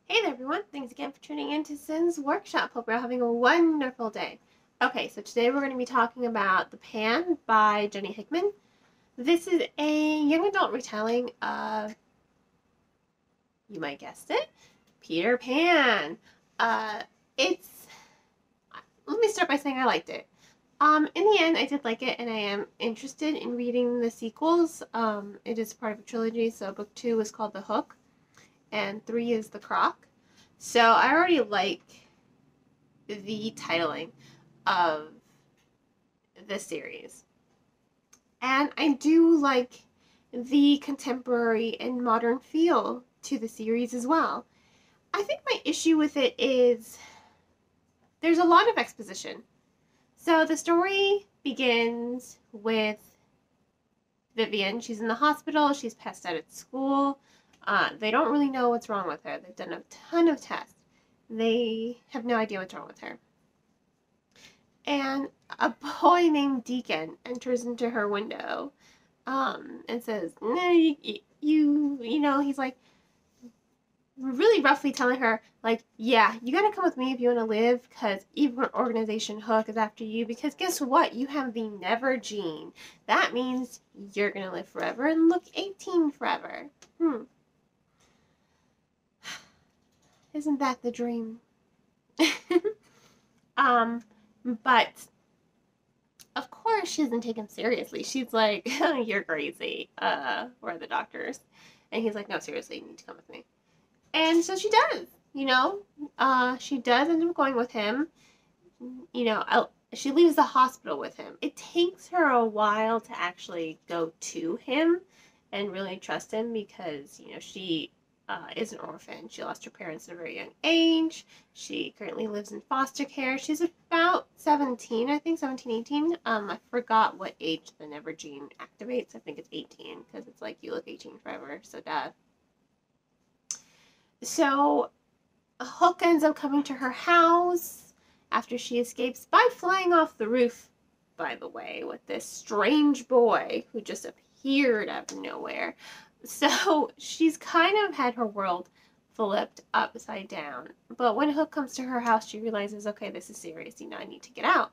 Hey there everyone, thanks again for tuning in to Sin's Workshop. Hope you're having a wonderful day. Okay, so today we're going to be talking about The Pan by Jenny Hickman. This is a young adult retelling of, you might guess it, Peter Pan. Uh, it's, let me start by saying I liked it. In the end, I did like it, and I am interested in reading the sequels. It is part of a trilogy, so book 2 is called The Hook, and 3 is The Croc. So I already like the titling of the series. And I do like the contemporary and modern feel to the series as well. I think my issue with it is there's a lot of exposition. So the story begins with Vivian. She's in the hospital. She's passed out at school. They don't really know what's wrong with her. They've done a ton of tests. They have no idea what's wrong with her. And a boy named Deacon enters into her window and says, no, he's like really roughly telling her, like, yeah, you gotta come with me if you want to live, because even Organization Hook is after you, because guess what? You have the Never gene. That means you're gonna live forever and look 18 forever. Isn't that the dream? But of course she doesn't take him seriously. She's like, you're crazy. Where are the doctors? And he's like, no, seriously, you need to come with me. And so she does, she does end up going with him. She leaves the hospital with him. It takes her a while to actually go to him and really trust him because, she is an orphan. She lost her parents at a very young age. She currently lives in foster care. She's about 17, I think, 17, 18. I forgot what age the Never gene activates. I think it's 18 because it's like you look 18 forever, so duh. So Hook ends up coming to her house after she escapes by flying off the roof, by the way, with this strange boy who just appeared out of nowhere. So she's kind of had her world flipped upside down. But when Hook comes to her house, she realizes, okay, this is serious. I need to get out.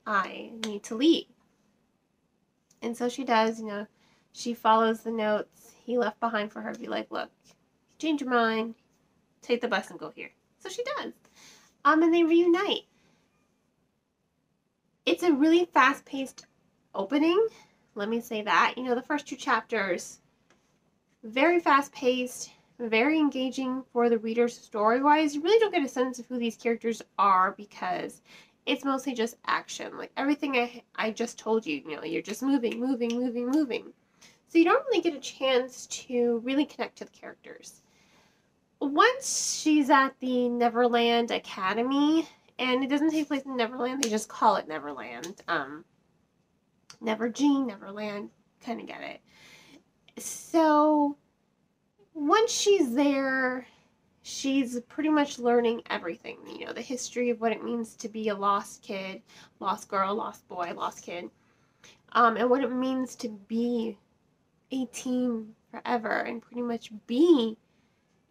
I need to leave. And so she does, she follows the notes he left behind for her. Be like, look, change your mind, take the bus and go here. So she does. And they reunite. It's a really fast-paced opening. Let me say that. The first 2 chapters, very fast-paced, very engaging for the readers story-wise. You really don't get a sense of who these characters are because it's mostly just action. Like everything I just told you, you're just moving. So you don't really get a chance to really connect to the characters. Once she's at the Neverland Academy, and it doesn't take place in Neverland, they just call it Neverland. Never gene, Neverland, kind of get it. So once she's there, she's pretty much learning everything. The history of what it means to be a lost kid, lost girl, lost boy, lost kid, and what it means to be 18 forever and pretty much be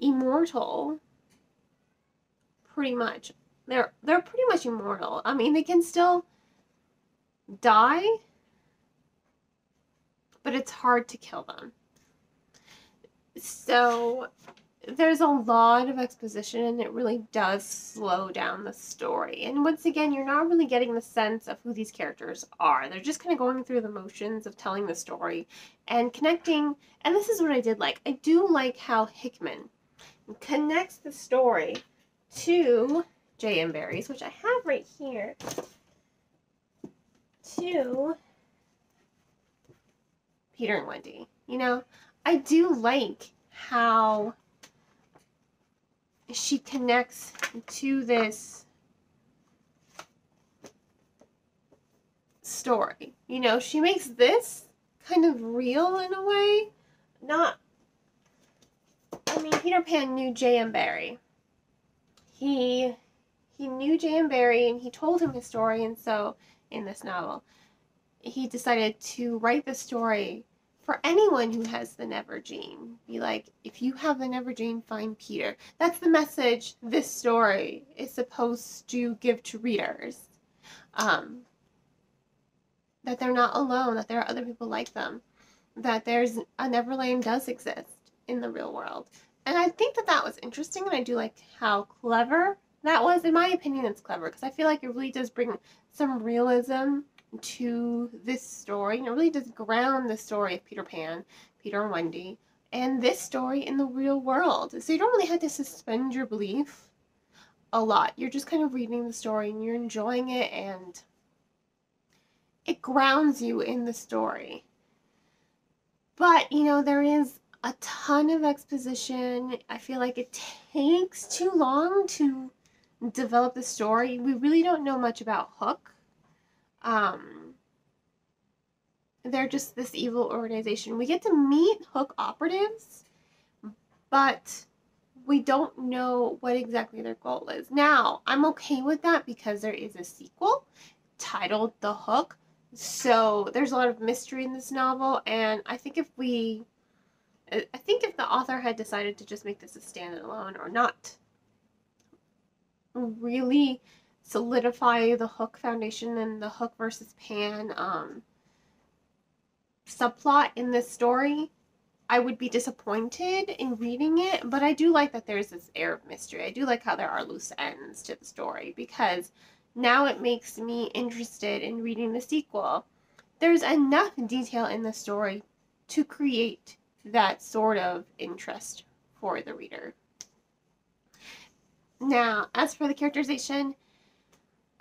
immortal. Pretty much. They're pretty much immortal. I mean, they can still die, but it's hard to kill them. So there's a lot of exposition, and it really does slow down the story. And once again, you're not really getting the sense of who these characters are. They're just kind of going through the motions of telling the story and connecting. And this is what I did like. I do like how Hickman connects the story to J.M. Barrie's, which I have right here, to Peter and Wendy. I do like how she connects to this story. She makes this kind of real in a way. Peter Pan knew J.M. Barrie. He knew J.M. Barrie, and he told him his story, and so in this novel, he decided to write the story for anyone who has the never gene. Be like, if you have the never gene, find Peter. That's the message this story is supposed to give to readers. That they're not alone, that there are other people like them, that there's a Neverland does exist in the real world. And I think that that was interesting, and I do like how clever that was. In my opinion, it's clever because I feel like it really does bring some realism to this story, and it really does ground the story of Peter Pan, Peter and Wendy, and this story in the real world. So you don't really have to suspend your belief a lot. You're just kind of reading the story and you're enjoying it, and it grounds you in the story. But, you know, there is a ton of exposition. I feel like it takes too long to develop the story. We really don't know much about Hook. They're just this evil organization. We get to meet Hook operatives, but we don't know what exactly their goal is. Now, I'm okay with that because there is a sequel titled The Hook. So there's a lot of mystery in this novel, and I think if the author had decided to just make this a standalone or not really solidify the Hook foundation and the Hook versus Pan subplot in this story, I would be disappointed in reading it. But I do like that there's this air of mystery. I do like how there are loose ends to the story, because now it makes me interested in reading the sequel. There's enough detail in the story to create that sort of interest for the reader. Now, as for the characterization,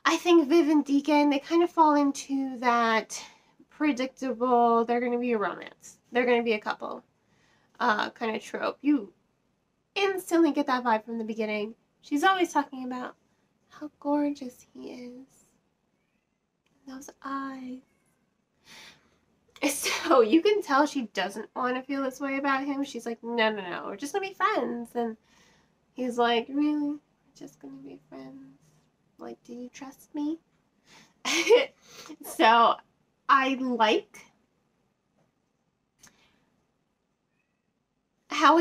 I think Viv and Deacon, they kind of fall into that predictable, they're going to be a romance, they're going to be a couple kind of trope. You instantly get that vibe from the beginning. She's always talking about how gorgeous he is. Those eyes. So you can tell she doesn't want to feel this way about him. She's like, no, we're just gonna be friends. And he's like, really? We're just gonna be friends? Like, do you trust me? So I like how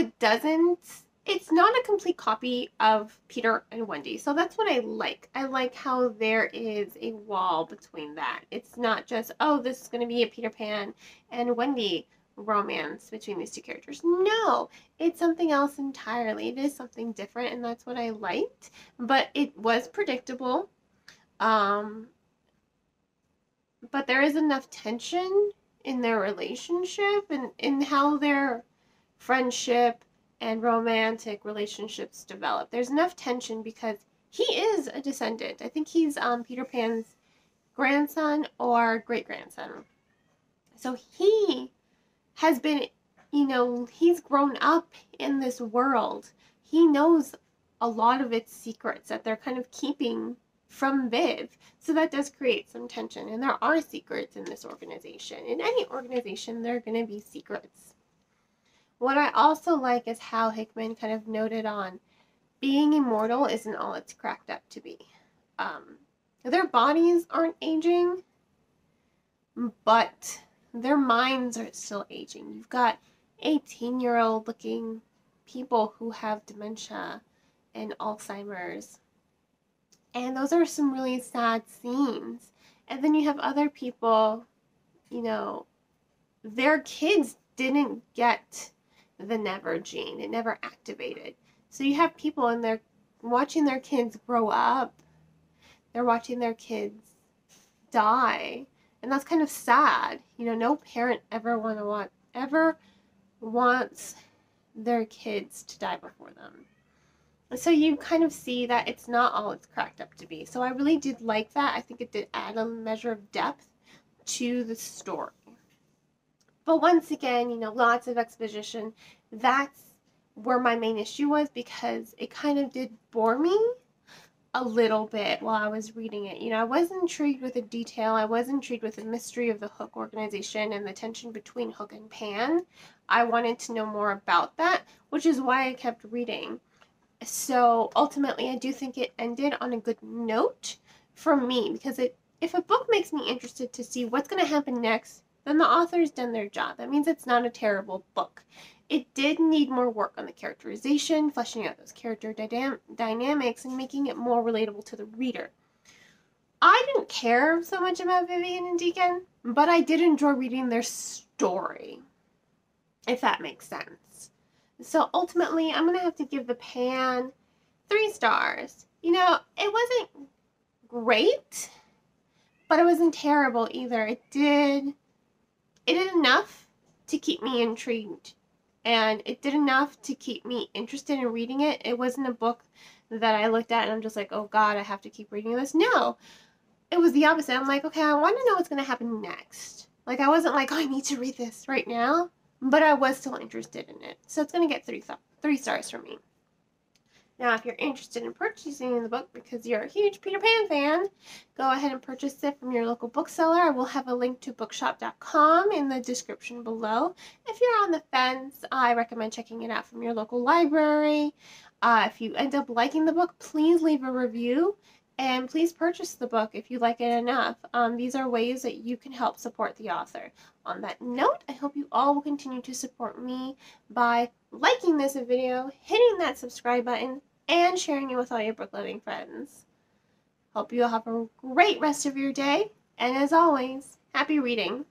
it's not a complete copy of Peter and Wendy. So that's what I like. I like how there is a wall between that. It's not just, oh, this is going to be a Peter Pan and Wendy romance between these two characters. No, it's something else entirely. It is something different, and that's what I liked. But it was predictable. But there is enough tension in their relationship and in how their friendship and romantic relationships develop. There's enough tension because he is a descendant. I think he's Peter Pan's grandson or great-grandson. So he has been, you know, he's grown up in this world. He knows a lot of its secrets that they're kind of keeping from Viv. So that does create some tension. And there are secrets in this organization. In any organization, there are going to be secrets. What I also like is how Hickman kind of noted on being immortal isn't all it's cracked up to be. Their bodies aren't aging, but their minds are still aging. You've got 18-year-old looking people who have dementia and Alzheimer's. And those are some really sad scenes. And then you have other people, you know, their kids didn't get the never gene. It never activated. So you have people and they're watching their kids grow up. They're watching their kids die. And that's kind of sad. You know, no parent ever wants their kids to die before them. So you kind of see that it's not all it's cracked up to be. So I really did like that. I think it did add a measure of depth to the story. But once again, you know, lots of exposition. That's where my main issue was, because it kind of did bore me a little bit while I was reading it. You know, I was intrigued with the detail. I was intrigued with the mystery of the Hook organization and the tension between Hook and Pan. I wanted to know more about that, which is why I kept reading. So ultimately, I do think it ended on a good note for me, because if a book makes me interested to see what's going to happen next, then the author's done their job. That means it's not a terrible book. It did need more work on the characterization, fleshing out those character dynamics, and making it more relatable to the reader. I didn't care so much about Vivian and Deacon, but I did enjoy reading their story, if that makes sense. So ultimately, I'm going to have to give The Pan 3 stars. You know, it wasn't great, but it wasn't terrible either. It did enough to keep me intrigued, and it did enough to keep me interested in reading it. It wasn't a book that I looked at and I'm just like, oh God, I have to keep reading this. No, it was the opposite. I'm like, okay, I want to know what's going to happen next. Like, I wasn't like, oh, I need to read this right now, but I was still interested in it. So it's going to get 3 stars from me. Now, if you're interested in purchasing the book because you're a huge Peter Pan fan, go ahead and purchase it from your local bookseller. I will have a link to bookshop.com in the description below. If you're on the fence, I recommend checking it out from your local library. If you end up liking the book, please leave a review. And please purchase the book if you like it enough. These are ways that you can help support the author. On that note, I hope you all will continue to support me by liking this video, hitting that subscribe button, and sharing it with all your book-loving friends. Hope you all have a great rest of your day, and as always, happy reading!